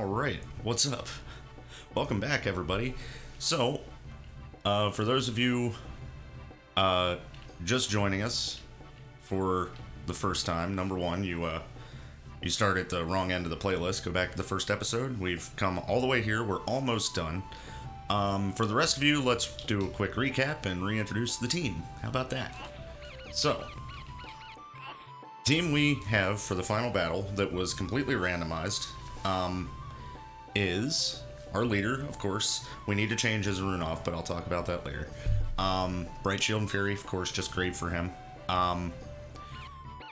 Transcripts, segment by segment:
Alright, what's up? Welcome back, everybody. So, for those of you just joining us for the first time, number one, you start at the wrong end of the playlist. Go back to the first episode. We've come all the way here. We're almost done. For the rest of you, let's do a quick recap and reintroduce the team. How about that? So, team we have for the final battle that was completely randomized is our leader, of course. We need to change his rune off, but I'll talk about that later. Bright Shield and Fury, of course, just great for him.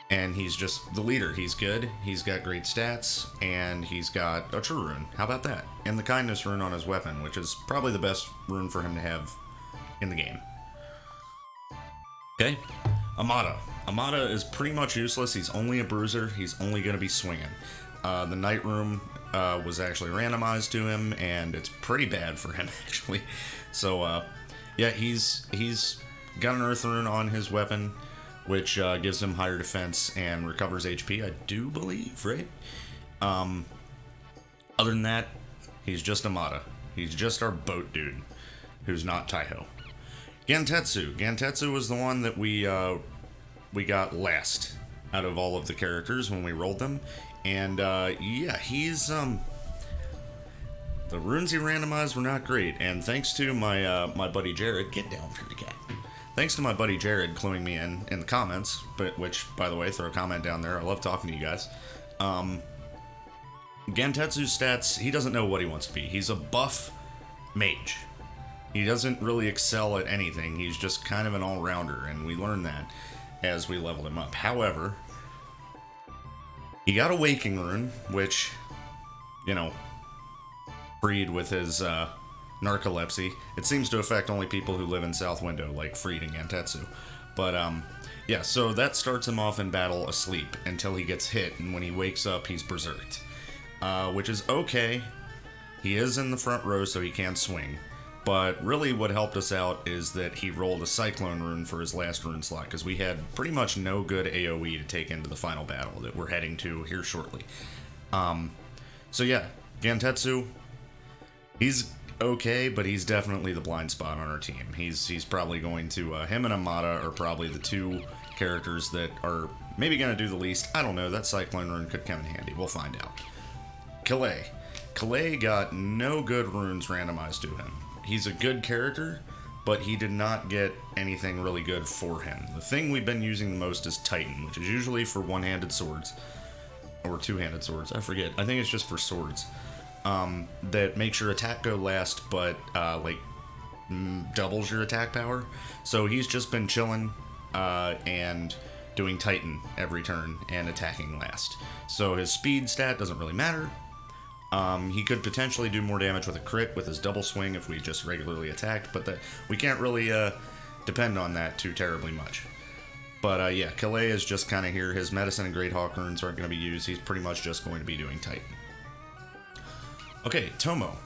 And he's just the leader. He's good, he's got great stats, and he's got a true rune. How about that? And the kindness rune on his weapon, which is probably the best rune for him to have in the game. Okay, Amada. Amada is pretty much useless. He's only a bruiser. He's only going to be swinging. The Night Room was actually randomized to him, and it's pretty bad for him, actually. So, yeah, he's got an Earth Rune on his weapon, which gives him higher defense and recovers HP, I do believe, right? Other than that, he's just Amada. He's just our boat dude, who's not Taiho. Gentetsu. Gentetsu was the one that we got last out of all of the characters when we rolled them. And, yeah, he's, the runes he randomized were not great, and thanks to my buddy Jared, get down for the cat. Thanks to my buddy Jared cluing me in the comments, which, by the way, throw a comment down there, I love talking to you guys. Gentetsu's stats, he doesn't know what he wants to be. He's a buff mage. He doesn't really excel at anything, he's just kind of an all-rounder, and we learned that as we leveled him up. However, he got a Waking Rune, which, you know, freed with his narcolepsy. It seems to affect only people who live in South Window, like Freed and Gentetsu. But, yeah, so that starts him off in battle asleep until he gets hit, and when he wakes up, he's berserked. Which is okay. He is in the front row, so he can swing. But really what helped us out is that he rolled a Cyclone Rune for his last rune slot, because we had pretty much no good AoE to take into the final battle that we're heading to here shortly. So yeah, Gentetsu, he's okay, but he's definitely the blind spot on our team. He's probably going to, him and Amada are probably the two characters that are maybe going to do the least. I don't know, that Cyclone Rune could come in handy, we'll find out. Kalei. Kalei got no good runes randomized to him. He's a good character, but he did not get anything really good for him. The thing we've been using the most is Titan, which is usually for one-handed swords. Or two-handed swords, I forget. I think it's just for swords. That makes your attack go last, but, doubles your attack power. So he's just been chilling, and doing Titan every turn and attacking last. So his speed stat doesn't really matter. He could potentially do more damage with a crit with his double swing if we just regularly attacked, but we can't really depend on that too terribly much. But yeah, Kalei is just kind of here. His Medicine and Great Hawk runes aren't going to be used. He's pretty much just going to be doing Titan. Okay, Tomo.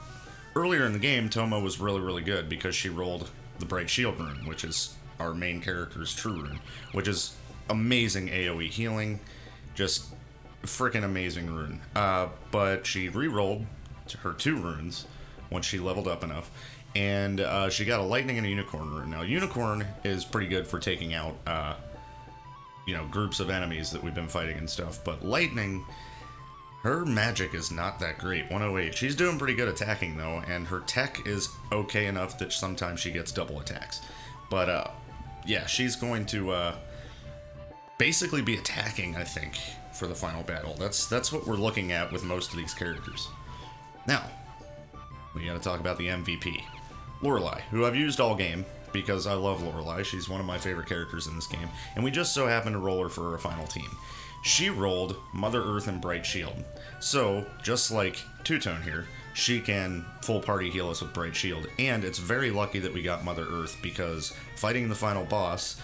Earlier in the game, Tomo was really, really good because she rolled the Bright Shield rune, which is our main character's true rune, which is amazing AoE healing, just freaking amazing rune. But she re-rolled her two runes once she leveled up enough, and she got a Lightning and a Unicorn rune. Now, Unicorn is pretty good for taking out, groups of enemies that we've been fighting and stuff, but Lightning, her magic is not that great. 108. She's doing pretty good attacking, though, and her tech is okay enough that sometimes she gets double attacks. But, yeah, she's going to, basically be attacking, I think, for the final battle. That's what we're looking at with most of these characters. Now, we gotta talk about the MVP. Lorelei, who I've used all game, because I love Lorelei. She's one of my favorite characters in this game, and we just so happened to roll her for a final team. She rolled Mother Earth and Bright Shield. So, just like Two-Tone here, she can full party heal us with Bright Shield, and it's very lucky that we got Mother Earth, because fighting the final boss,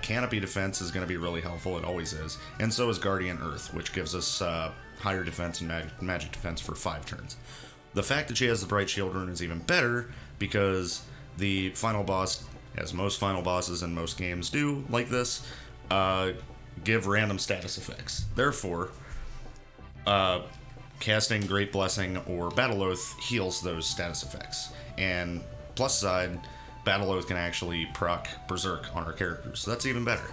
Canopy defense is going to be really helpful, it always is, and so is Guardian Earth, which gives us higher defense and magic defense for 5 turns. The fact that she has the Bright Shield rune is even better, because the final boss, as most final bosses in most games do like this, give random status effects. Therefore, casting Great Blessing or Battle Oath heals those status effects. And plus side, Battle Oath can actually proc Berserk on her characters, so that's even better.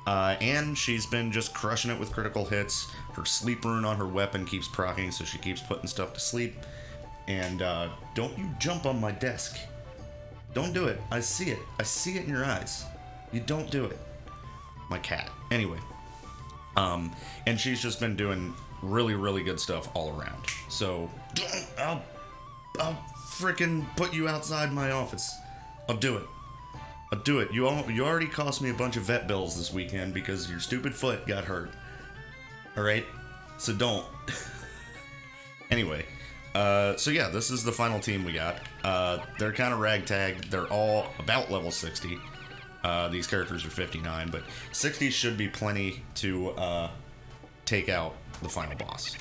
And she's been just crushing it with critical hits. Her sleep rune on her weapon keeps proccing, so she keeps putting stuff to sleep. And don't you jump on my desk. Don't do it. I see it. I see it in your eyes. You don't do it. My cat. Anyway. And she's just been doing really, really good stuff all around. So, I'll frickin' put you outside my office. I'll do it. I'll do it. You already cost me a bunch of vet bills this weekend because your stupid foot got hurt. Alright? So don't. Anyway. So yeah, this is the final team we got. They're kind of ragtag. They're all about level 60. These characters are 59, but 60 should be plenty to take out the final boss.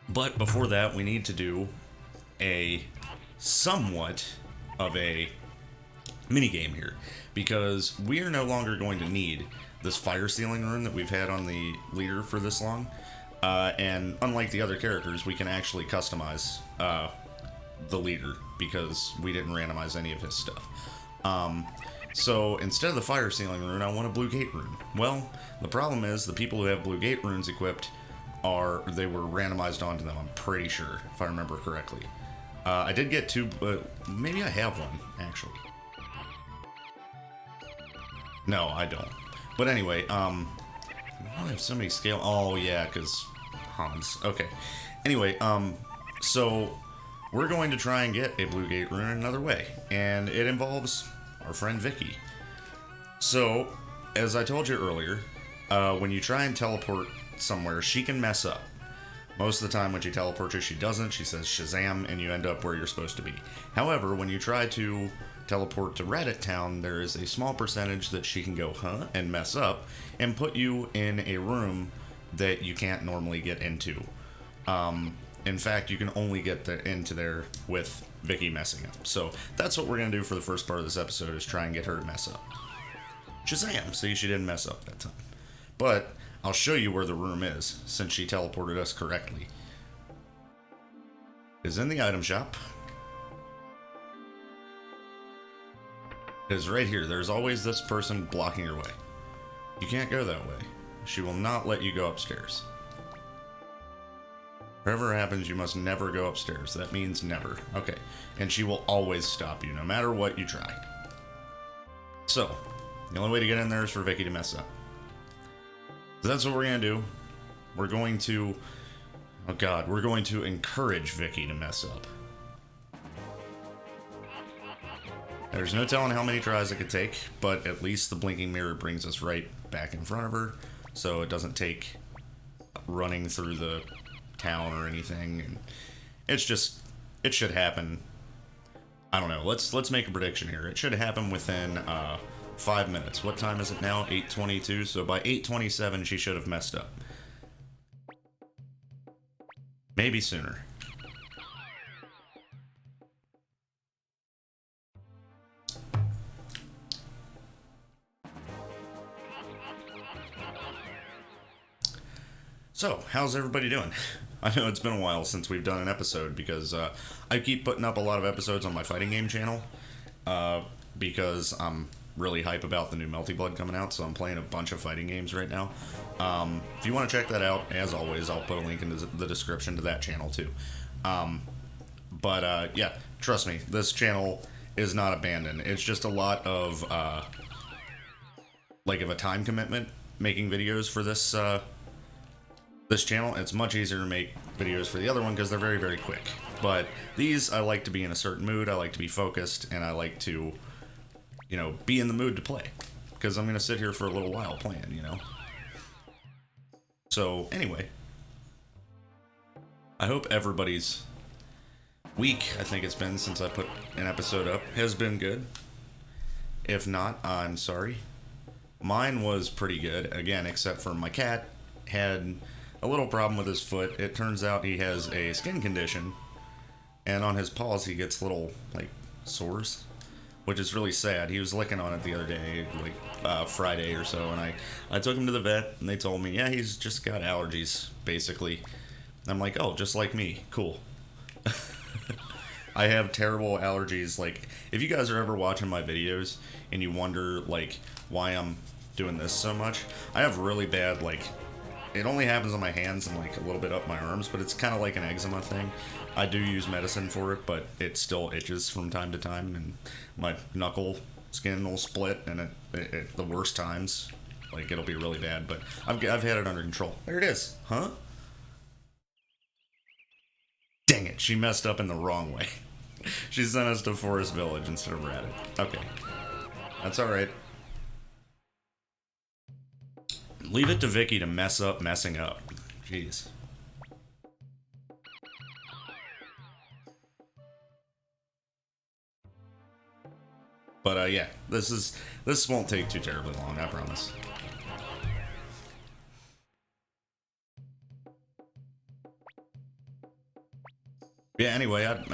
But before that, we need to do a somewhat of a minigame here, because we are no longer going to need this fire sealing rune that we've had on the leader for this long. And unlike the other characters, we can actually customize the leader because we didn't randomize any of his stuff. So instead of the fire sealing rune, I want a blue gate rune. Well, the problem is the people who have blue gate runes equipped they were randomized onto them, I'm pretty sure, if I remember correctly. I did get two, maybe I have one, actually. No, I don't. But anyway, I have so many scale. Oh yeah, because Hans. Okay. Anyway, so we're going to try and get a blue gate rune another way, and it involves our friend Viki. So, as I told you earlier, when you try and teleport somewhere, she can mess up. Most of the time when she teleports you, she doesn't. She says SHAZAM, and you end up where you're supposed to be. However, when you try to teleport to Reddit Town, there is a small percentage that she can go, and mess up, and put you in a room that you can't normally get into. In fact, you can only get into there with Viki messing up. So that's what we're going to do for the first part of this episode, is try and get her to mess up. SHAZAM! See, she didn't mess up that time. But I'll show you where the room is, since she teleported us correctly. It's in the item shop. It is right here. There's always this person blocking your way. You can't go that way. She will not let you go upstairs. Whatever happens, you must never go upstairs. That means never. Okay. And she will always stop you, no matter what you try. So, the only way to get in there is for Viki to mess up. So that's what we're going to do. We're going to... Oh god, we're going to encourage Viki to mess up. There's no telling how many tries it could take, but at least the blinking mirror brings us right back in front of her, so it doesn't take running through the town or anything. And it's just, it should happen. I don't know. Let's make a prediction here. It should happen within 5 minutes. What time is it now? 8:22. So by 8:27, she should have messed up. Maybe sooner. So, how's everybody doing? I know it's been a while since we've done an episode because I keep putting up a lot of episodes on my fighting game channel because I'm really hype about the new Melty Blood coming out, so I'm playing a bunch of fighting games right now. If you want to check that out, as always, I'll put a link in the description to that channel too. Yeah, trust me, this channel is not abandoned. It's just a lot of like of a time commitment making videos for this this channel. It's much easier to make videos for the other one because they're very, very quick. But these, I like to be in a certain mood, I like to be focused, and I like to, you know, be in the mood to play. Because I'm going to sit here for a little while playing, you know? So, anyway. I hope everybody's week, I think it's been since I put an episode up, has been good. If not, I'm sorry. Mine was pretty good, again, except for my cat had a little problem with his foot. It turns out he has a skin condition, and on his paws he gets little, like, sores. which is really sad. He was licking on it the other day, like Friday or so, and I took him to the vet, and they told me, yeah, he's just got allergies, basically. And I'm like, oh, just like me. Cool. I have terrible allergies. Like, if you guys are ever watching my videos and you wonder, like, why I'm doing this so much, I have really bad, like, it only happens on my hands and, like, a little bit up my arms, but it's kind of like an eczema thing. I do use medicine for it, but it still itches from time to time, and my knuckle skin will split, and it the worst times, like, it'll be really bad, but I've had it under control. There it is. Huh? Dang it, she messed up in the wrong way. She sent us to Forest Village instead of Reddit. Okay. That's alright. Leave it to Viki to mess up messing up. Jeez. But yeah, this won't take too terribly long, I promise. Yeah, anyway, I've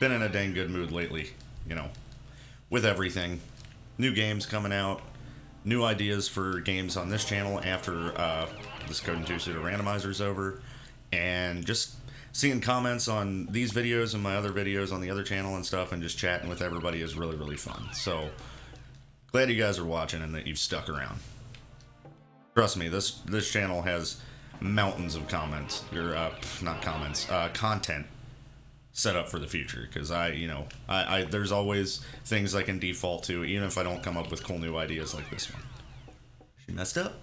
been in a dang good mood lately, you know, with everything. New games coming out, new ideas for games on this channel after this Suikoden 2 Pseudo Randomizer is over, and just seeing comments on these videos and my other videos on the other channel and stuff, and just chatting with everybody is really, really fun. So, glad you guys are watching and that you've stuck around. Trust me, this channel has mountains of comments, or not comments, content set up for the future, because I there's always things I can default to, even if I don't come up with cool new ideas like this one. She messed up.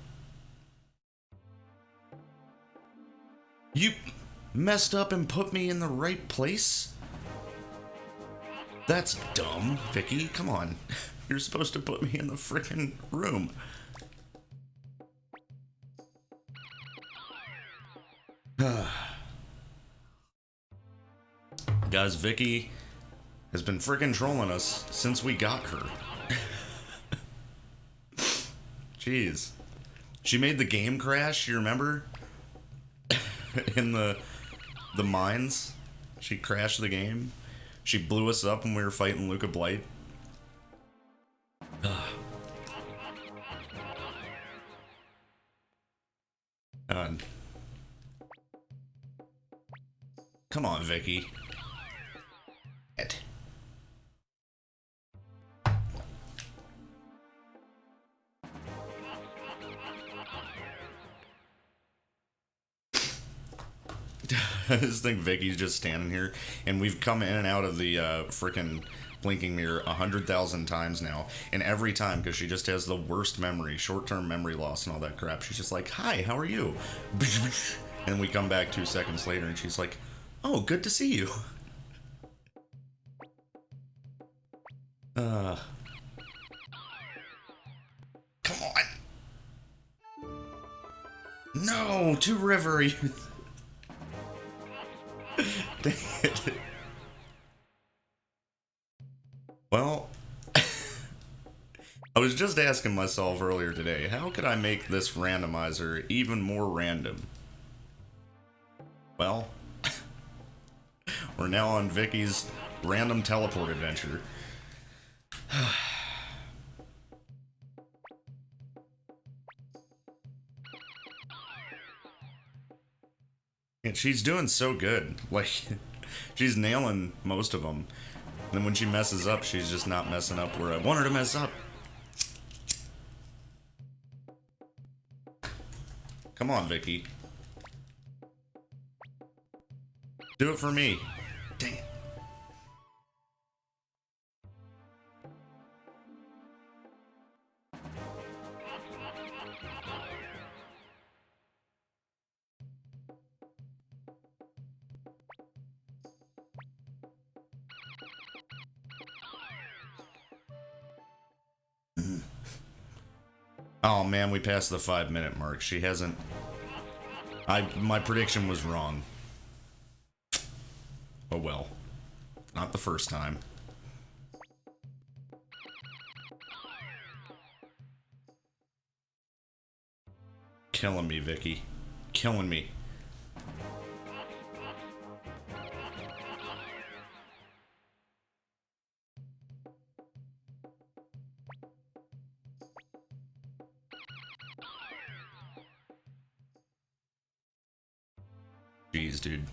You messed up and put me in the right place? That's dumb, Viki. Come on. You're supposed to put me in the frickin' room. Guys, Viki has been frickin' trolling us since we got her. Jeez. She made the game crash, you remember? In the mines. She crashed the game. She blew us up when we were fighting Luca Blight. God. Come on, Viki. I just think Viki's just standing here, and we've come in and out of the frickin' blinking mirror 100,000 times now, and every time, because she just has the worst memory, short-term memory loss and all that crap, she's just like, hi, how are you? And we come back 2 seconds later, and she's like, oh, good to see you. Come on. No, to River. Dang it. Well, I was just asking myself earlier today, how could I make this randomizer even more random? Well, we're now on Viki's random teleport adventure. And she's doing so good. Like, she's nailing most of them. And then when she messes up, she's just not messing up where I want her to mess up. Come on, Viki. Do it for me. Dang it. Oh man, we passed the 5-minute mark. She hasn't... my prediction was wrong. Oh well. Not the first time. Killing me, Viki. Killing me. Jeez, dude.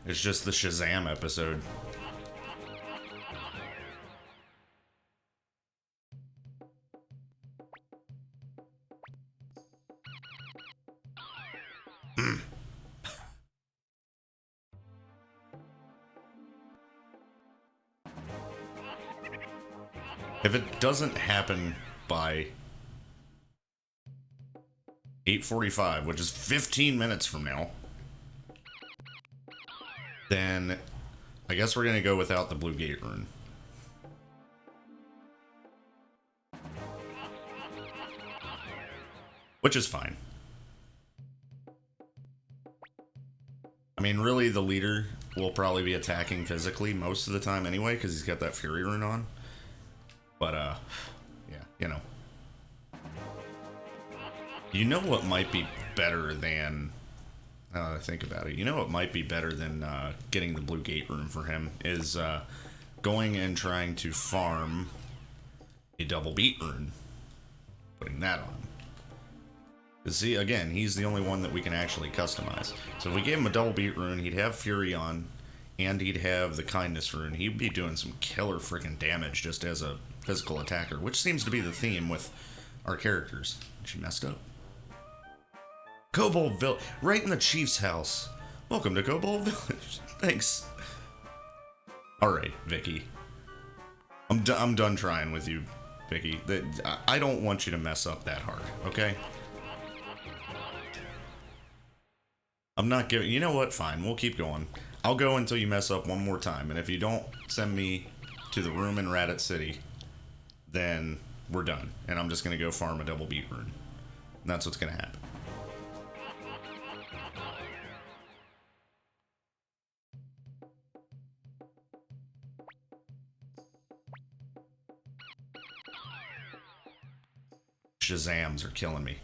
It's just the Shazam episode. If it doesn't happen by 8:45, which is 15 minutes from now, then I guess we're gonna go without the blue gate rune. Which is fine. I mean, really, the leader will probably be attacking physically most of the time anyway, because he's got that Fury rune on. But, yeah, you know. You know what might be better than... Now that I think about it, you know what might be better than getting the blue gate rune for him is going and trying to farm a double beat rune. Putting that on. Because see, again, he's the only one that we can actually customize. So if we gave him a double beat rune, he'd have Fury on, and he'd have the kindness rune. He'd be doing some killer freaking damage just as a physical attacker, which seems to be the theme with our characters. She messed up. Kobold Village, right in the chief's house. Welcome to Kobold Village. Thanks. All right, Viki. I'm done trying with you, Viki. I don't want you to mess up that hard, okay? I'm not giving... You know what? Fine, we'll keep going. I'll go until you mess up one more time, and if you don't send me to the room in Rabbit City, then we're done. And I'm just going to go farm a double beat rune. And that's what's going to happen. Shazams are killing me.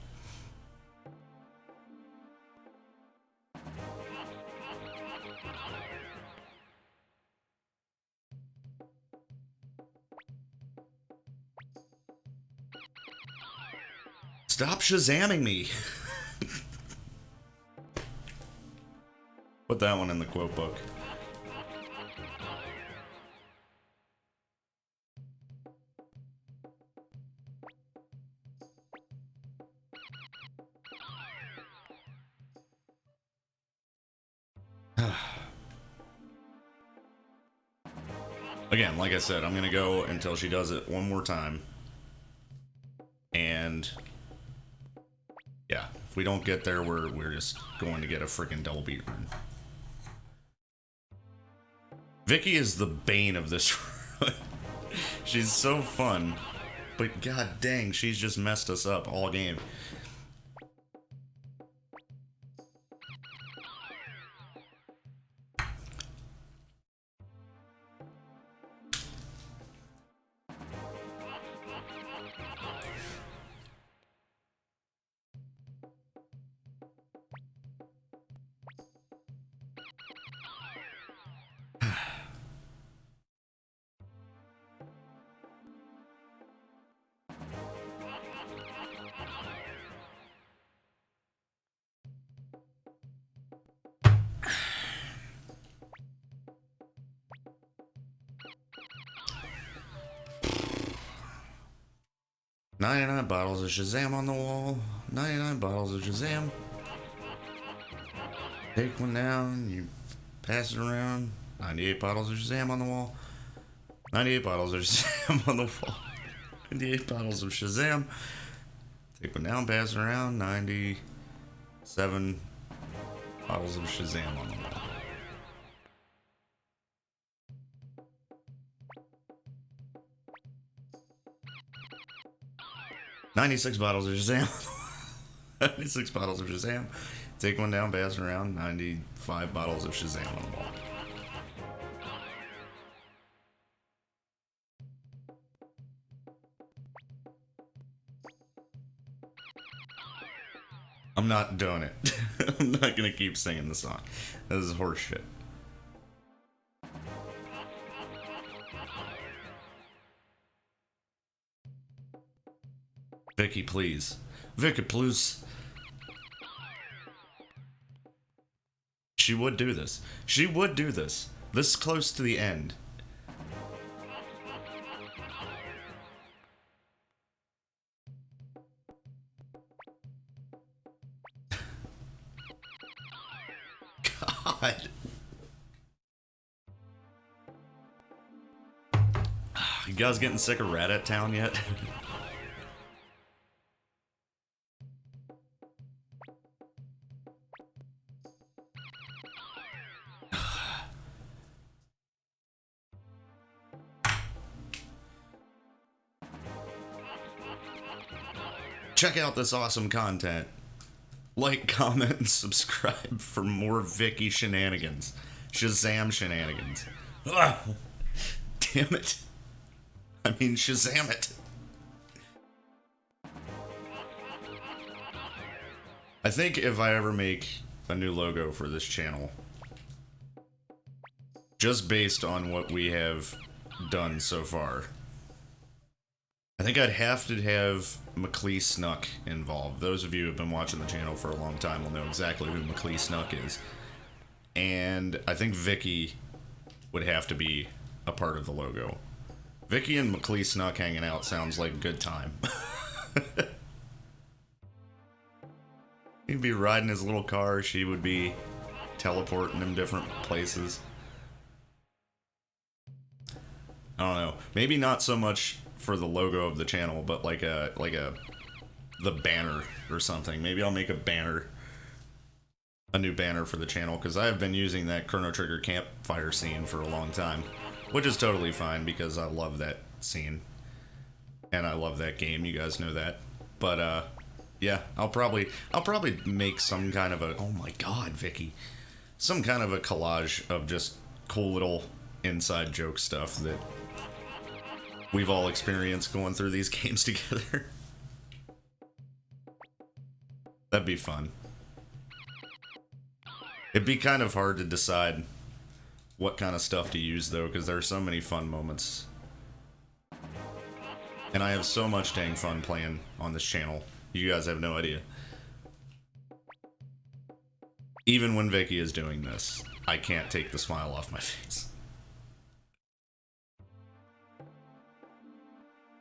Stop Shazamming me. Put that one in the quote book. Again, like I said, I'm going to go until she does it one more time. And yeah, if we don't get there, we're just going to get a freaking double beat run. Viki is the bane of this run. She's so fun, but god dang, she's just messed us up all game. $99 bottles of Shazam on the wall. 99 bottles of Shazam. Take one down, you pass it around. 98 bottles of Shazam on the wall. 98 bottles of Shazam on the wall. 98 bottles of Shazam. Take one down, pass it around. 97 bottles of Shazam on the wall. 96 bottles of Shazam. 96 bottles of Shazam. Take one down, pass it around. 95 bottles of Shazam on the wall. I'm not doing it. I'm not gonna keep singing the song. This is horseshit. Viki, please. Viki, please. She would do this. She would do this. This close to the end. God. You guys getting sick of Reddit Town yet? Check out this awesome content. Like, comment, and subscribe for more Viki shenanigans. SHAZAM shenanigans. Ugh. Damn it. I mean, Shazam it. I think if I ever make a new logo for this channel, just based on what we have done so far, I think I'd have to have McLee Snuck involved. Those of you who have been watching the channel for a long time will know exactly who McLee Snuck is. And I think Viki would have to be a part of the logo. Viki and McLee Snuck hanging out sounds like a good time. He'd be riding his little car, she would be teleporting him different places. I don't know. Maybe not so much for the logo of the channel, but like the banner or something. Maybe I'll make a new banner for the channel, because I have been using that Chrono Trigger campfire scene for a long time, which is totally fine because I love that scene and I love that game. You guys know that. But yeah, I'll probably make some kind of a, oh my god, Viki, some kind of a collage of just cool little inside joke stuff that we've all experienced going through these games together. That'd be fun. It'd be kind of hard to decide what kind of stuff to use, though, because there are so many fun moments. And I have so much dang fun playing on this channel. You guys have no idea. Even when Viki is doing this, I can't take the smile off my face.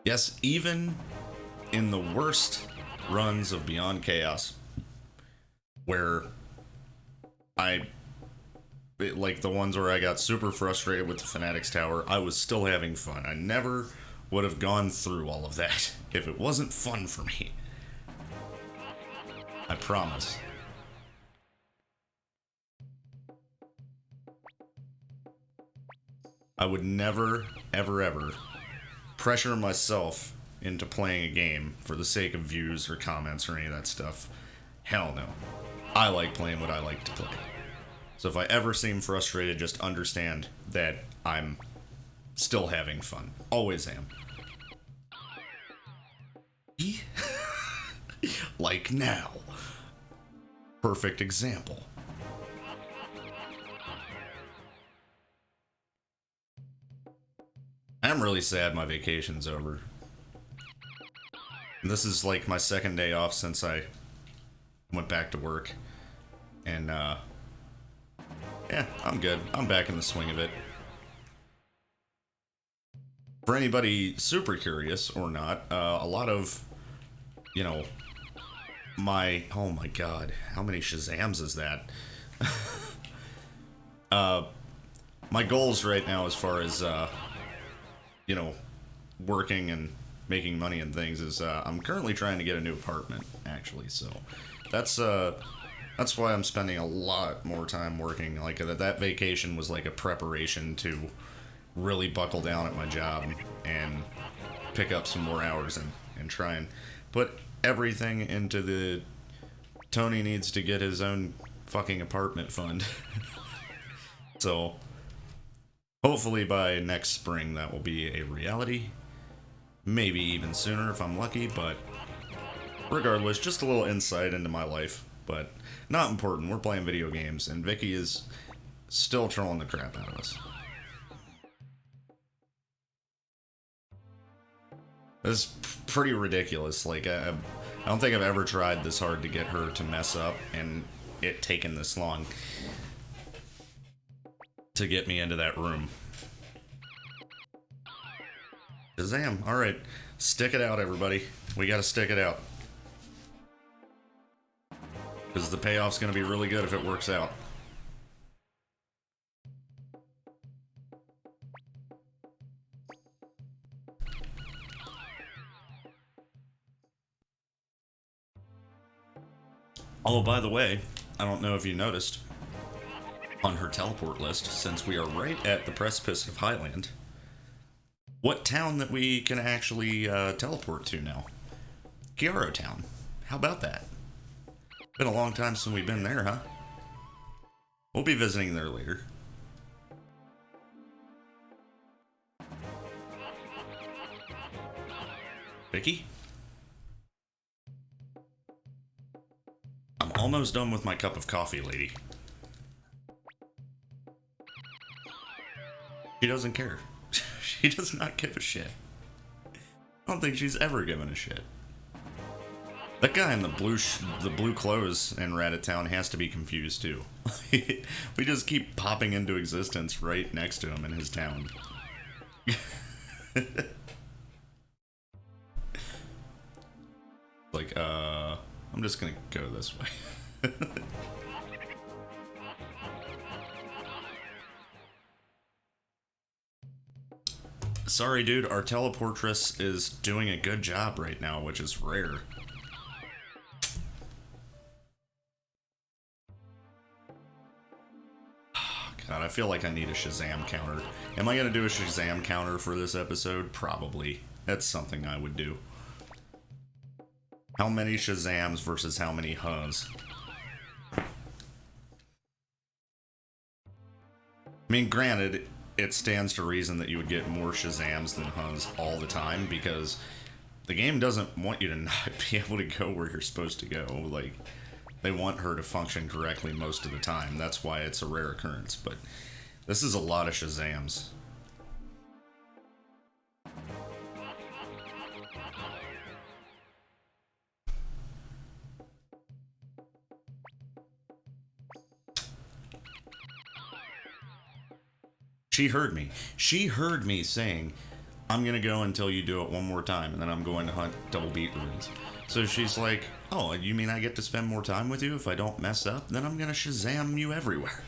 Yes, even in the worst runs of Beyond Chaos, where like the ones where I got super frustrated with the Fanatics Tower, I was still having fun. I never would have gone through all of that if it wasn't fun for me. I promise. I would never, ever, ever pressure myself into playing a game for the sake of views or comments or any of that stuff. Hell no. I like playing what I like to play. So if I ever seem frustrated, just understand that I'm still having fun. Always am. Like now. Perfect example. I'm really sad my vacation's over. This is like my second day off since I went back to work. And, yeah, I'm good. I'm back in the swing of it. For anybody super curious or not, a lot of, you know, oh my god, how many Shazams is that? My goals right now as far as, you know, working and making money and things is, I'm currently trying to get a new apartment, actually, so that's why I'm spending a lot more time working. Like, that vacation was like a preparation to really buckle down at my job and pick up some more hours and try and put everything into the Tony needs to get his own fucking apartment fund. So hopefully by next spring that will be a reality. Maybe even sooner if I'm lucky, but regardless, just a little insight into my life. But not important. We're playing video games, and Viki is still trolling the crap out of us. It's pretty ridiculous. Like, I don't think I've ever tried this hard to get her to mess up, and it taken this long. to get me into that room. Shazam. Alright. Stick it out, everybody. We gotta stick it out. Because the payoff's gonna be really good if it works out. Oh, by the way, I don't know if you noticed, on her teleport list, since we are right at the precipice of Highland, what town that we can actually teleport to now? Gyaro Town. How about that? Been a long time since we've been there, huh? We'll be visiting there later. Viki? I'm almost done with my cup of coffee, lady. She doesn't care. She does not give a shit. I don't think she's ever given a shit. That guy in the blue clothes in Rattatown has to be confused too. We just keep popping into existence right next to him in his town. Like, I'm just gonna go this way. Sorry, dude, our teleportress is doing a good job right now, which is rare. God, I feel like I need a Shazam counter. Am I gonna do a Shazam counter for this episode? Probably. That's something I would do. How many Shazams versus how many Hus? I mean, granted, it stands to reason that you would get more Shazams than Hus all the time, because the game doesn't want you to not be able to go where you're supposed to go. Like, they want her to function correctly most of the time. That's why it's a rare occurrence, but this is a lot of Shazams. She heard me. She heard me saying, I'm gonna go until you do it one more time, and then I'm going to hunt double beat runes. So she's like, oh, you mean I get to spend more time with you if I don't mess up? Then I'm gonna Shazam you everywhere.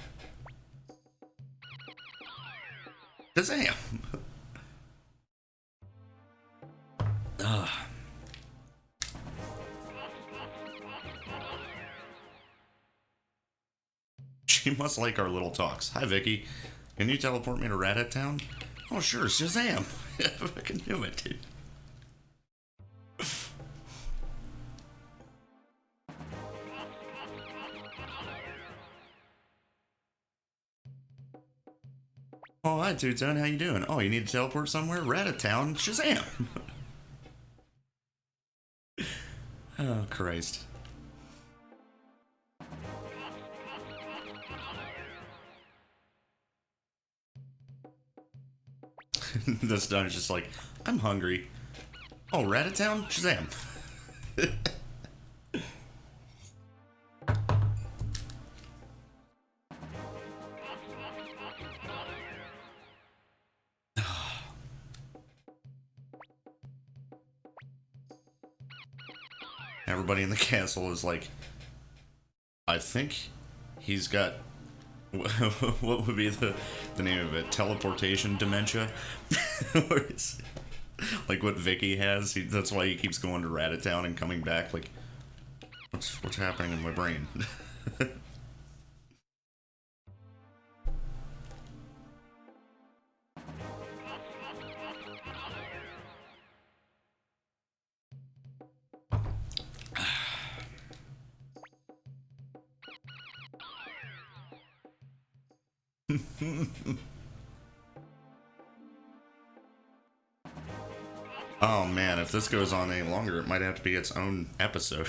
Shazam! Ugh. She must like our little talks. Hi, Viki. Can you teleport me to Rattatown? Oh, sure, Shazam. I can do it, dude. Oh, hi, Two-Tone. How you doing? Oh, you need to teleport somewhere? Rattatown? Shazam! Oh, Christ. This done is just like, I'm hungry. Oh, Rattatown? Shazam. Everybody in the castle is like, I think he's got what would be the name of it? Teleportation dementia? Or is, like what Viki has. That's why he keeps going to Rattatown and coming back. Like, what's happening in my brain? Oh man, if this goes on any longer, it might have to be its own episode.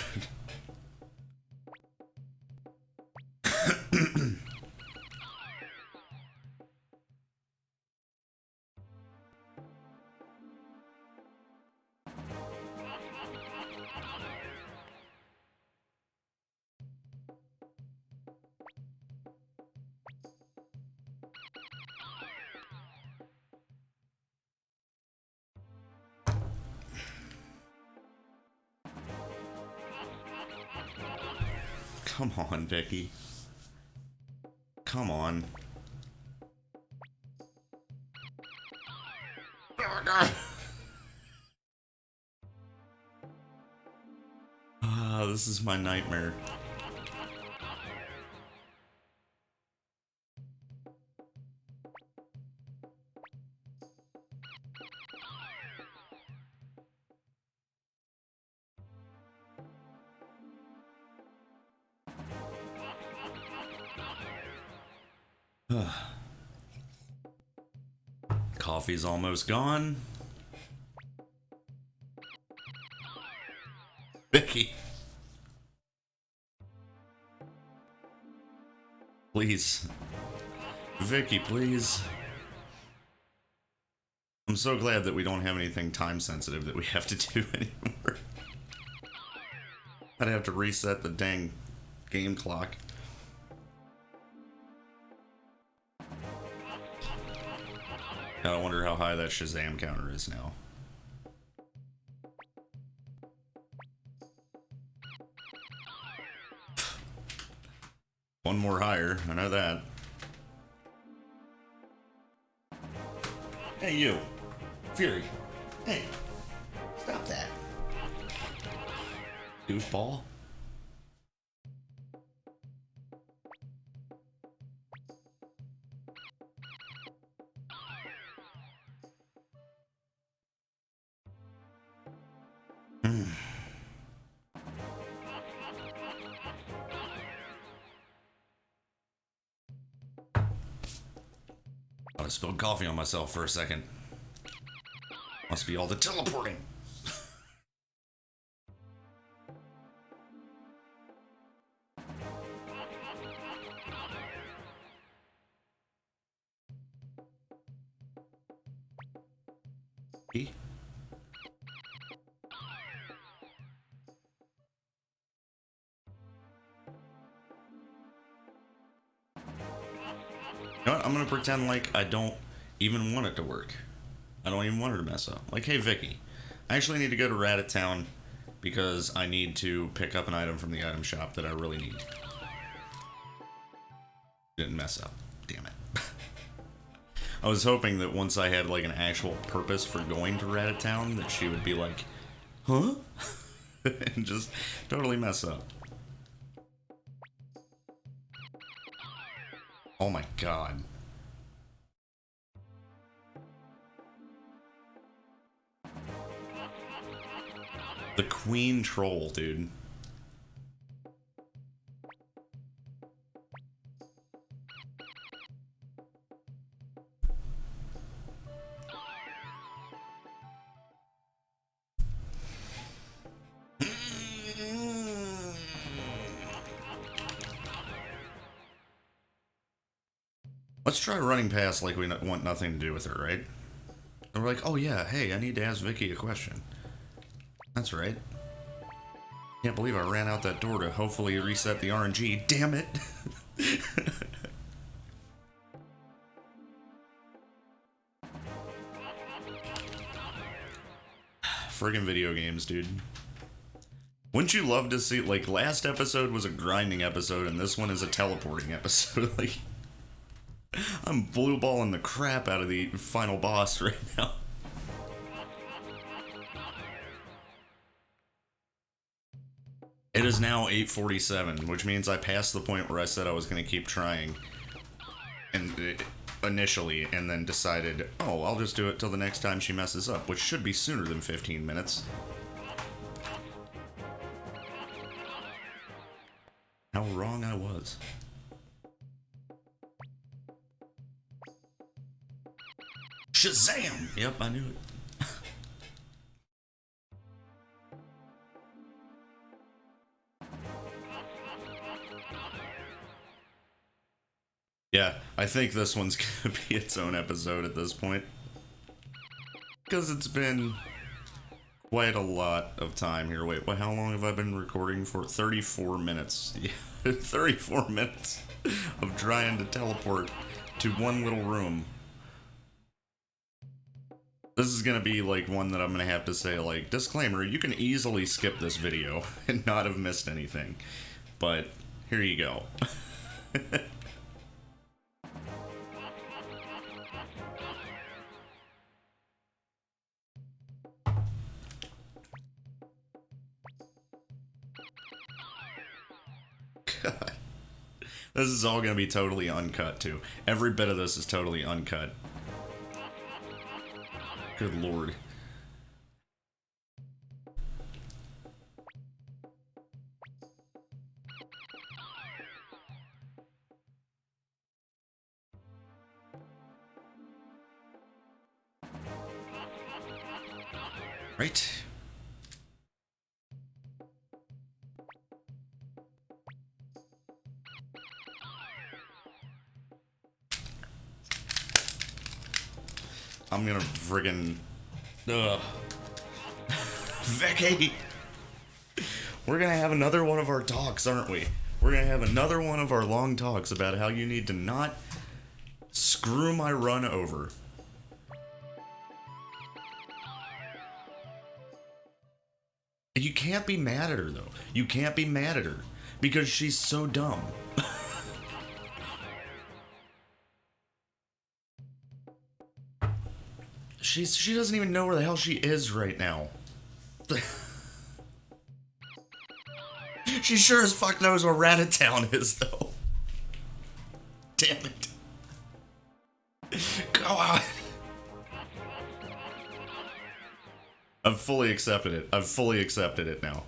Come on, Viki. Come on. Oh, God. This is my nightmare. Coffee's almost gone. Viki. Please. Viki, please. I'm so glad that we don't have anything time sensitive that we have to do anymore. I'd have to reset the dang game clock. I wonder how high that SHAZAM counter is now. One more higher, I know that. Hey, you. Fury. Hey. Stop that. Goofball. I spilled coffee on myself for a second. Must be all the teleporting. You know what? I'm gonna pretend like I don't even want it to work. I don't even want her to mess up. Like, hey, Viki, I actually need to go to Rabbit Town because I need to pick up an item from the item shop that I really need. Didn't mess up. Damn it. I was hoping that once I had, like, an actual purpose for going to Rabbit Town, that she would be like, huh? And just totally mess up. Oh my god. The Queen Troll, dude. Let's try running past like we want nothing to do with her, right? And we're like, oh yeah, hey, I need to ask Viki a question. That's right. Can't believe I ran out that door to hopefully reset the RNG. Damn it! Friggin' video games, dude. Wouldn't you love to see, like, last episode was a grinding episode and this one is a teleporting episode? Like, I'm blue balling the crap out of the final boss right now. It is now 8:47, which means I passed the point where I said I was going to keep trying, and initially, and then decided, oh, I'll just do it till the next time she messes up, which should be sooner than 15 minutes. How wrong I was. SHAZAM! Yep, I knew it. Yeah, I think this one's gonna be its own episode at this point. Because it's been quite a lot of time here. Wait, how long have I been recording for? 34 minutes. Yeah, 34 minutes of trying to teleport to one little room. This is gonna be like one that I'm gonna have to say, like, disclaimer, you can easily skip this video and not have missed anything. But Here you go. God. This is all going to be totally uncut, too. Every bit of this is totally uncut. Good lord. Right. I'm gonna friggin... Ugh. Viki! We're gonna have another one of our talks, aren't we? We're gonna have another one of our long talks about how you need to not screw my run over. You can't be mad at her, though. You can't be mad at her. Because she's so dumb. She doesn't even know where the hell she is right now. She sure as fuck knows where Ratatown is, though. Damn it. Go on. I've fully accepted it. I've fully accepted it now.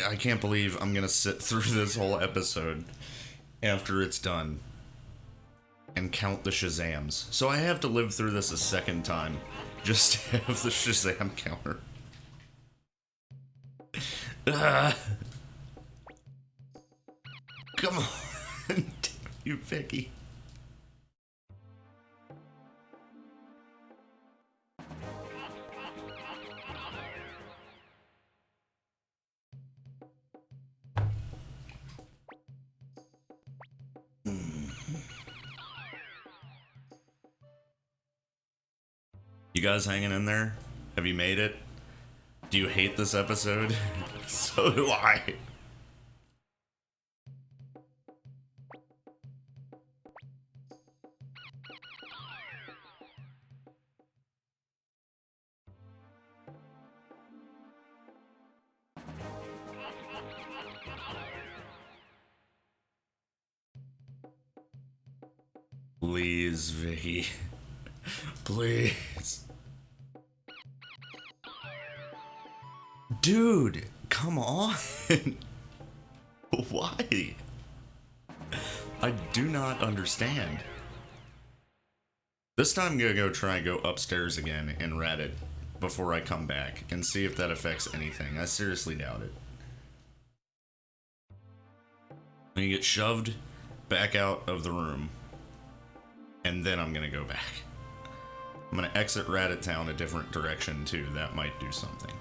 I can't believe I'm gonna sit through this whole episode after it's done and count the Shazams. So I have to live through this a second time just to have the Shazam counter. Come on, damn you, Viki. You guys hanging in there? Have you made it? Do you hate this episode? So do I. Please, Viki. Please. Dude, come on. Why? I do not understand. This time I'm gonna go try and go upstairs again and rat it before I come back and see if that affects anything. I seriously doubt it. I'm gonna get shoved back out of the room and then I'm gonna go back. I'm gonna exit Ratatown a different direction too. That might do something.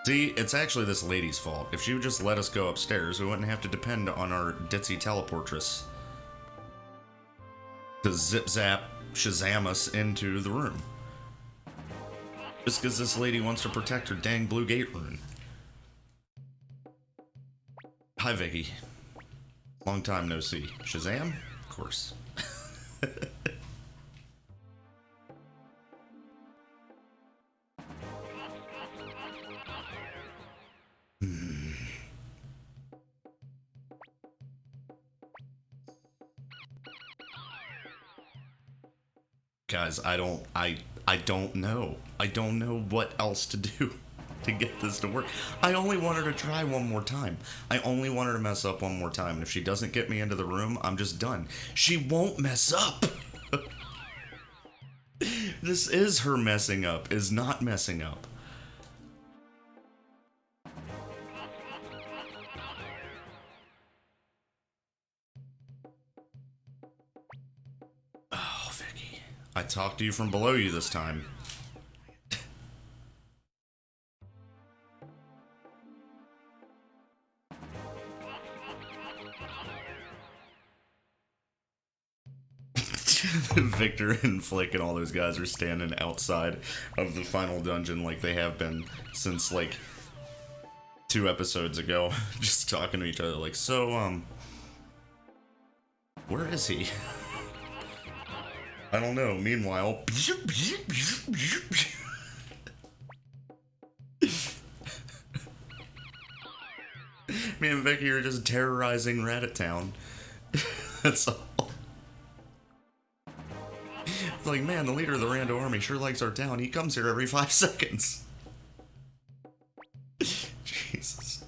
See, it's actually this lady's fault. If she would just let us go upstairs, we wouldn't have to depend on our ditzy teleportress to zip-zap Shazam us into the room. Just because this lady wants to protect her dang blue gate rune. Hi, Viki. Long time no see. Shazam? Of course. Guys, I don't know. I don't know what else to do to get this to work. I only want her to try one more time. I only want her to mess up one more time. And if she doesn't get me into the room, I'm just done. She won't mess up. This is her messing up, is not messing up. I talked to you from below you this time. Victor and Flick and all those guys are standing outside of the final dungeon like they have been since like 2 episodes ago, just talking to each other like, so, where is he? I don't know. Meanwhile, me and Vicky are just terrorizing Reddit Town. That's all. It's like, man, the leader of the Rando army sure likes our town. He comes here every 5 seconds. Jesus.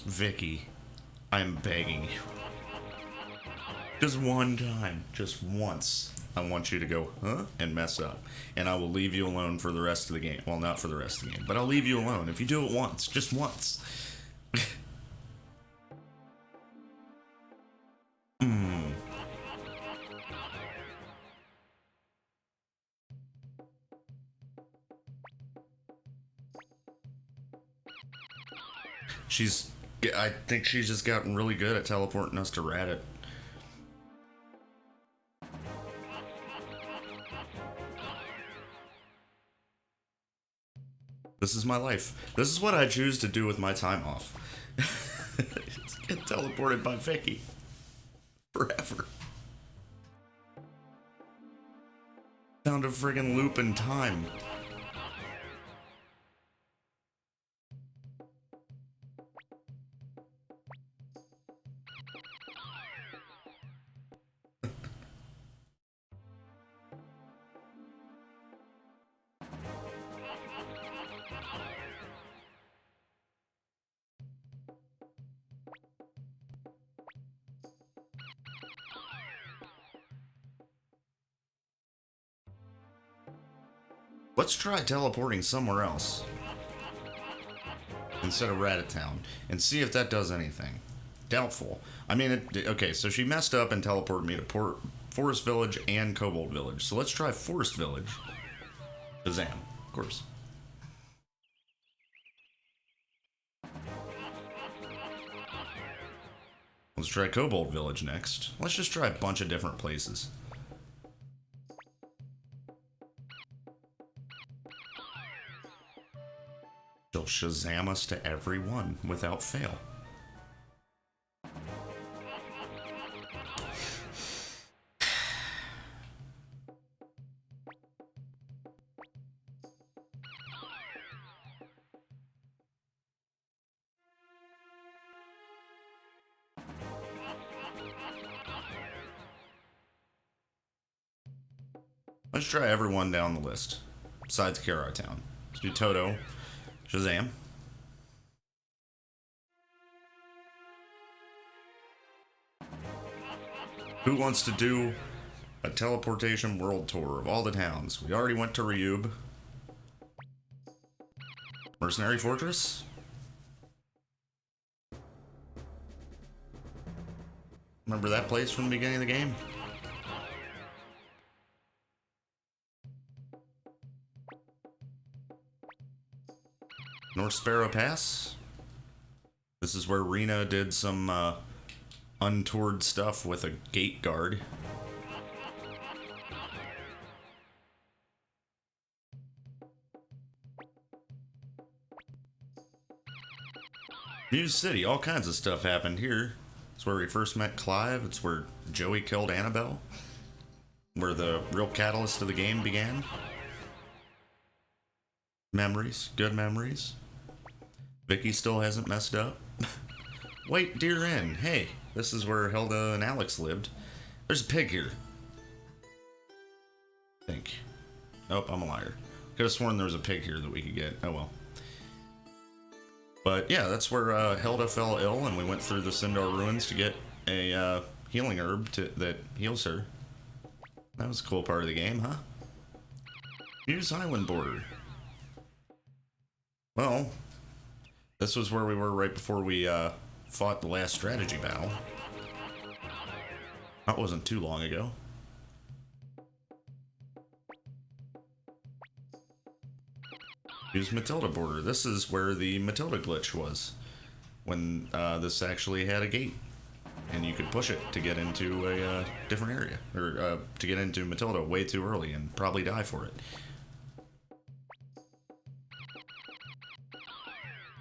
Vicky, I'm begging you. Just one time, just once, I want you to go, huh? And mess up. And I will leave you alone for the rest of the game. Well, not for the rest of the game, but I'll leave you alone if you do it once. Just once. I think she's just gotten really good at teleporting us to Reddit. This is my life. This is what I choose to do with my time off. Just get teleported by Vicky. Forever. Found a friggin' loop in time. Let's try teleporting somewhere else instead of Reddit Town and see if that does anything. Doubtful. I mean, okay, so she messed up and teleported me to Forest Village and Kobold Village. So let's try Forest Village. SHAZAM, of course. Let's try Kobold Village next. Let's just try a bunch of different places. She'll SHAZAM us to every one without fail. Let's try everyone down the list, besides Kara Town. Let's do Toto. SHAZAM. Who wants to do a teleportation world tour of all the towns? We already went to Ryub. Mercenary Fortress? Remember that place from the beginning of the game? North Sparrow Pass. This is where Rena did some untoward stuff with a gate guard. Muse City, all kinds of stuff happened here. It's where we first met Clive. It's where Joey killed Annabelle. Where the real catalyst of the game began. Memories, good memories. Vicky still hasn't messed up. Wait, dear Inn. Hey, this is where Hilda and Alex lived. There's a pig here. I think. Nope, I'm a liar. Could have sworn there was a pig here that we could get. Oh well. But yeah, that's where Hilda fell ill, and we went through the Sindar ruins to get a healing herb that heals her. That was a cool part of the game, huh? Muse Island border. Well, This was where we were right before we fought the last strategy battle. That wasn't too long ago. Use Matilda border. This is where the Matilda glitch was. When this actually had a gate. And you could push it to get into a different area. Or to get into Matilda way too early and probably die for it.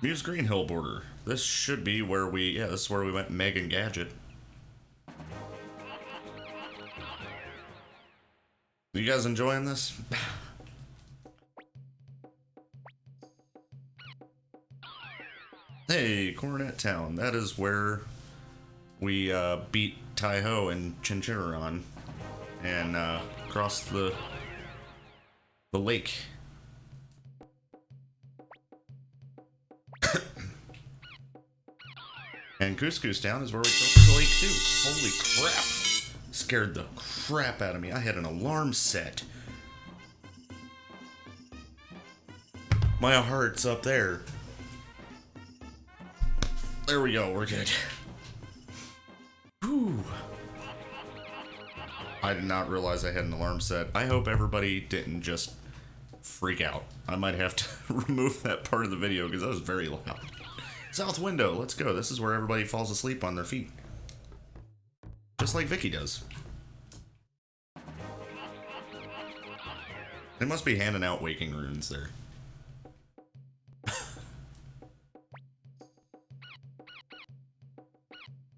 Muse Green Hill border. This should be where we... Yeah, this is where we went Megan Gadget. You guys enjoying this? Hey, Coronet Town. That is where we beat Tai-Ho and Chinchirron and crossed the lake. And Couscous Town is where we crossed the lake too. Holy crap! Scared the crap out of me. I had an alarm set. My heart's up there. There we go, we're good. Whew. I did not realize I had an alarm set. I hope everybody didn't just freak out. I might have to remove that part of the video because that was very loud. South window, let's go. This is where everybody falls asleep on their feet. Just like Viki does. They must be handing out waking runes there.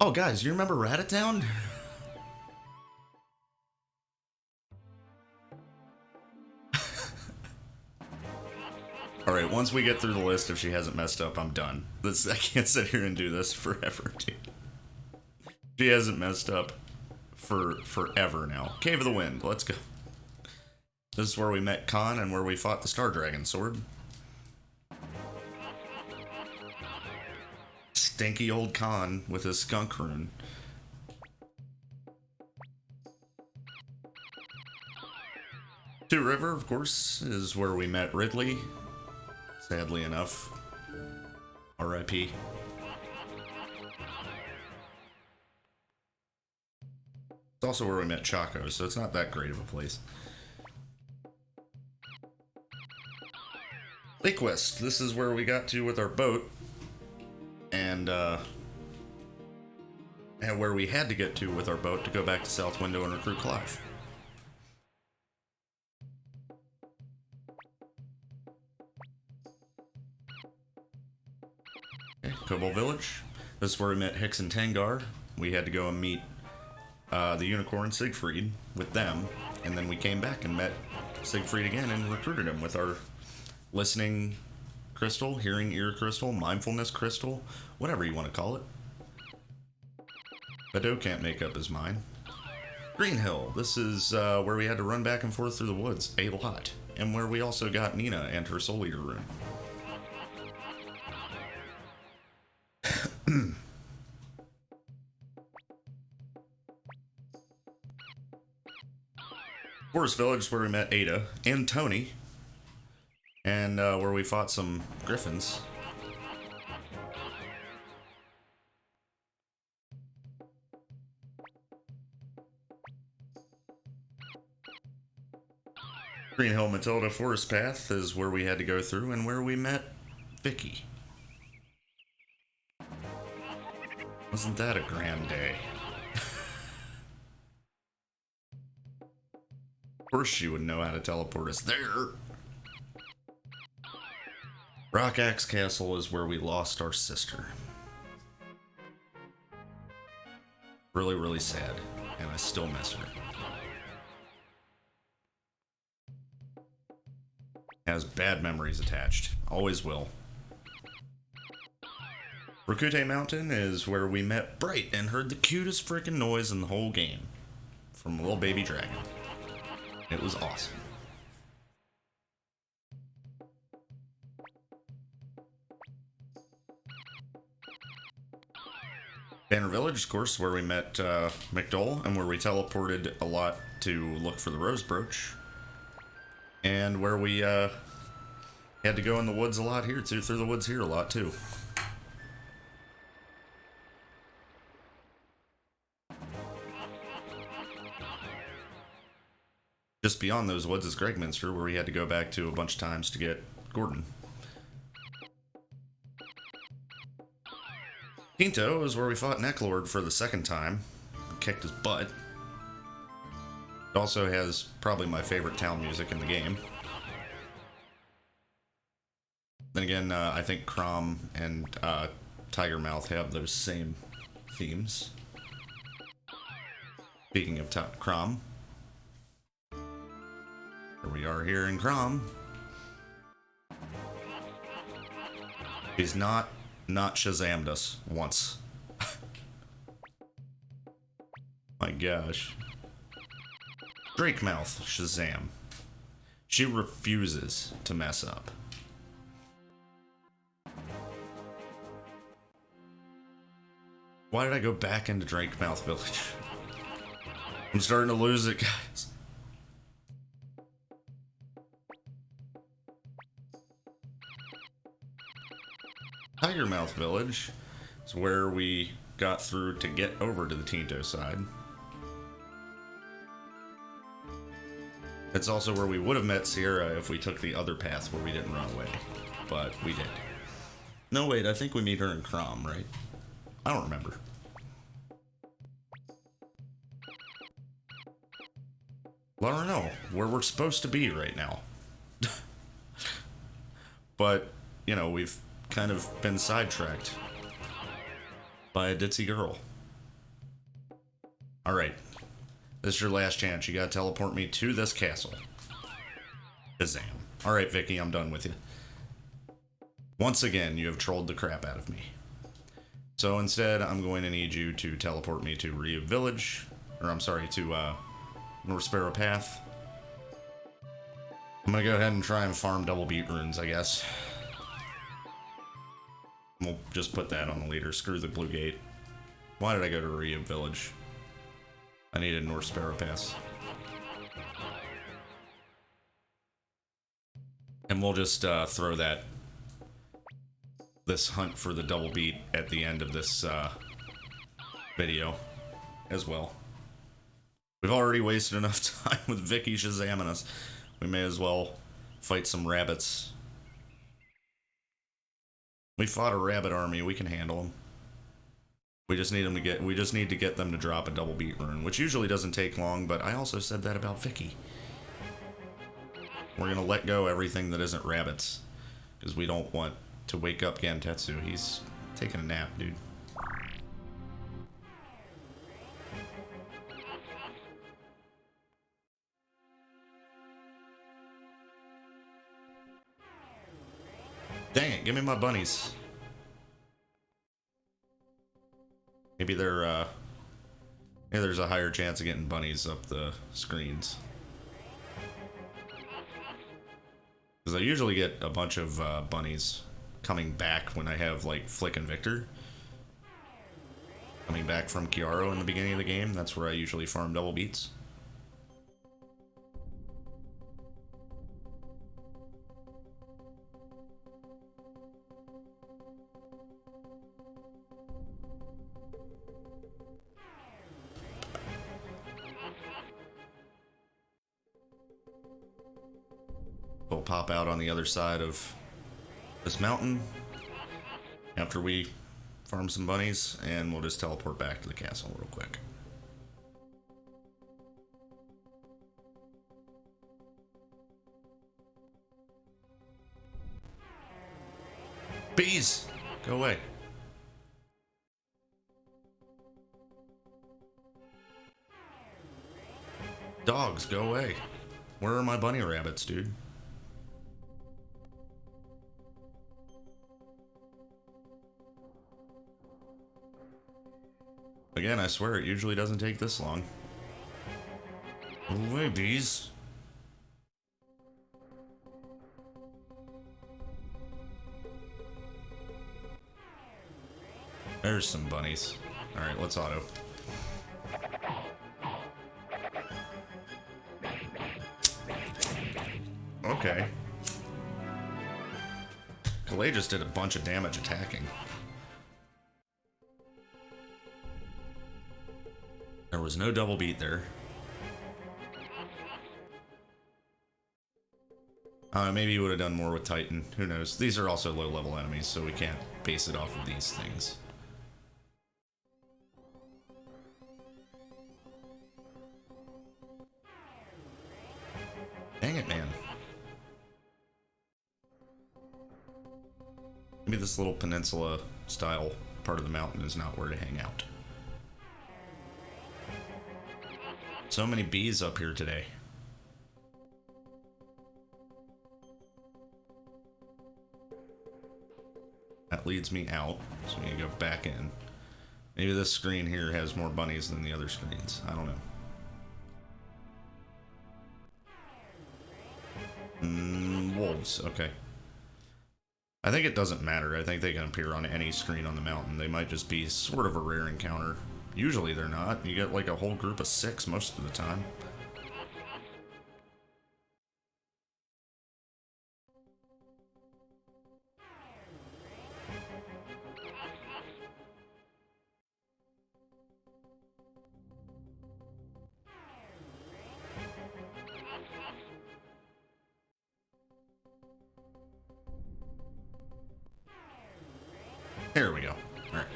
Oh, guys, you remember Ratatown? Alright, once we get through the list, if she hasn't messed up, I'm done. I can't sit here and do this forever, dude. She hasn't messed up for forever now. Cave of the Wind, let's go. This is where we met Khan and where we fought the Star Dragon Sword. Stinky old Khan with his skunk rune. Two River, of course, is where we met Ridley. Sadly enough. R.I.P. It's also where we met Chaco, so it's not that great of a place. Lake West, this is where we got to with our boat. And where we had to get to with our boat to go back to South Window and recruit Clive. Okay, Cobalt Village. This is where we met Hicks and Tangar. We had to go and meet the Unicorn Siegfried with them, and then we came back and met Siegfried again and recruited him with our listening crystal, hearing ear crystal, mindfulness crystal, whatever you want to call it. Bado can't make up his mind. Green Hill, this is where we had to run back and forth through the woods a lot, and where we also got Nina and her Soul Eater rune. Forest Village is where we met Ada and Tony, and where we fought some griffins. Green Hill Matilda Forest Path is where we had to go through and where we met Viki. Wasn't that a grand day? Of course she would know how to teleport us there. Rock Axe Castle is where we lost our sister. Really, really sad, and I still miss her. Has bad memories attached. Always will. Rakute Mountain is where we met Bright and heard the cutest freaking noise in the whole game. From a little baby dragon. It was awesome. Banner Village, of course, where we met McDowell and where we teleported a lot to look for the Rose Brooch. And where we had to go in the woods a lot here, too, through the woods here a lot, too. Just beyond those woods is Gregminster, where we had to go back to a bunch of times to get Gordon. Quinto is where we fought Necklord for the second time. Kicked his butt. It also has probably my favorite town music in the game. Then again, I think Crom and Tigermouth have those same themes. Speaking of Crom, here we are here in Crom. He's not Shazammed us once. My gosh. Drakemouth Shazam. She refuses to mess up. Why did I go back into Drakemouth Village? I'm starting to lose it, guys. Tigermouth Village is where we got through to get over to the Tinto side. It's also where we would have met Sierra if we took the other path where we didn't run away. But we did. No, wait, I think we meet her in Crom, right? I don't remember. Well, I don't know where we're supposed to be right now. But, you know, we've kind of been sidetracked by a ditzy girl. Alright. This is your last chance. You gotta teleport me to this castle. Shazam. Alright, Viki, I'm done with you. Once again, you have trolled the crap out of me. So instead, I'm going to need you to teleport me to Rio Village. Or, I'm sorry, to, North Sparrow Path. I'm gonna go ahead and try and farm double beat runes, I guess. We'll just put that on the leader. Screw the blue gate. Why did I go to Rio Village? I needed North Sparrow Pass. And we'll just throw this hunt for the double beat at the end of this video as well. We've already wasted enough time with Viki Shazamming us. We may as well fight some rabbits. We fought a rabbit army. We can handle them. We just need them to get. We just need to get them to drop a double beat rune, which usually doesn't take long. But I also said that about Viki. We're gonna let go everything that isn't rabbits, because we don't want to wake up Gentetsu. He's taking a nap, dude. Dang it, give me my bunnies. Maybe maybe there's a higher chance of getting bunnies up the screens. Because I usually get a bunch of bunnies coming back when I have, like, Flick and Victor. Coming back from Kiaro in the beginning of the game. That's where I usually farm double beats. We'll pop out on the other side of this mountain after we farm some bunnies, and we'll just teleport back to the castle real quick. Bees! Go away. Dogs, go away. Where are my bunny rabbits, dude? Again, I swear it usually doesn't take this long. Go away, bees. There's some bunnies. Alright, let's auto. Okay. Kalei just did a bunch of damage attacking. There was no double beat there. Maybe you would have done more with Titan. Who knows? These are also low-level enemies, so we can't base it off of these things. Dang it, man. Maybe this little peninsula-style part of the mountain is not where to hang out. So many bees up here today. That leads me out, so we need to go back in. Maybe this screen here has more bunnies than the other screens. I don't know. Wolves, okay. I think it doesn't matter. I think they can appear on any screen on the mountain. They might just be sort of a rare encounter. Usually they're not. You get like a whole group of 6 most of the time. Here we go. Alright.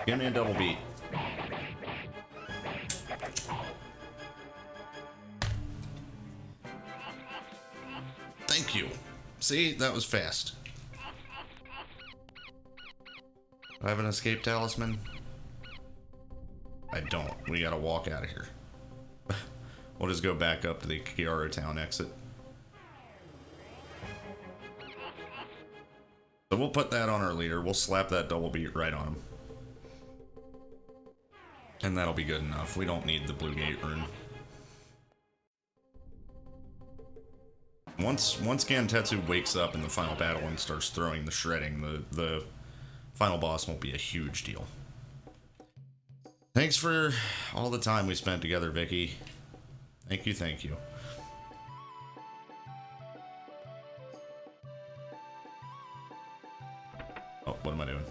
Give me a double beat. Thank you. See, that was fast. Do I have an escape talisman? I don't. We gotta walk out of here. We'll just go back up to the Kiara Town exit. So we'll put that on our leader. We'll slap that double beat right on him. And that'll be good enough. We don't need the blue gate rune. Once Gantetsu wakes up in the final battle and starts throwing the shredding, the final boss won't be a huge deal. Thanks for all the time we spent together, Viki. Thank you, thank you. Oh, what am I doing?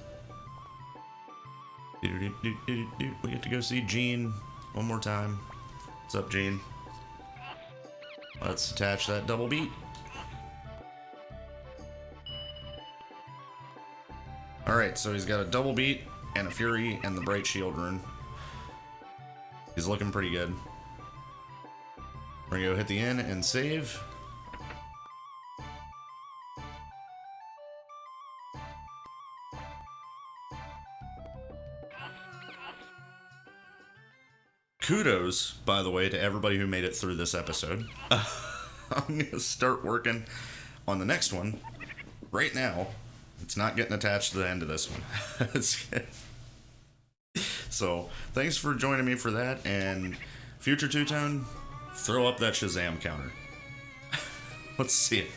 We get to go see Jean one more time. What's up, Jean? Let's attach that double beat. Alright, so he's got a double beat and a fury and the bright shield rune. He's looking pretty good. We're gonna go hit the inn and save. Kudos, by the way, to everybody who made it through this episode. I'm gonna start working on the next one right now. It's not getting attached to the end of this one. So, thanks for joining me for that, and future two-tone, throw up that SHAZAM counter. Let's see it.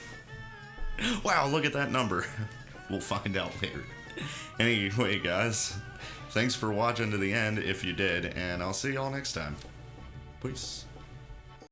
Wow, look at that number. We'll find out later. Anyway, guys, thanks for watching to the end if you did, and I'll see y'all next time. Peace.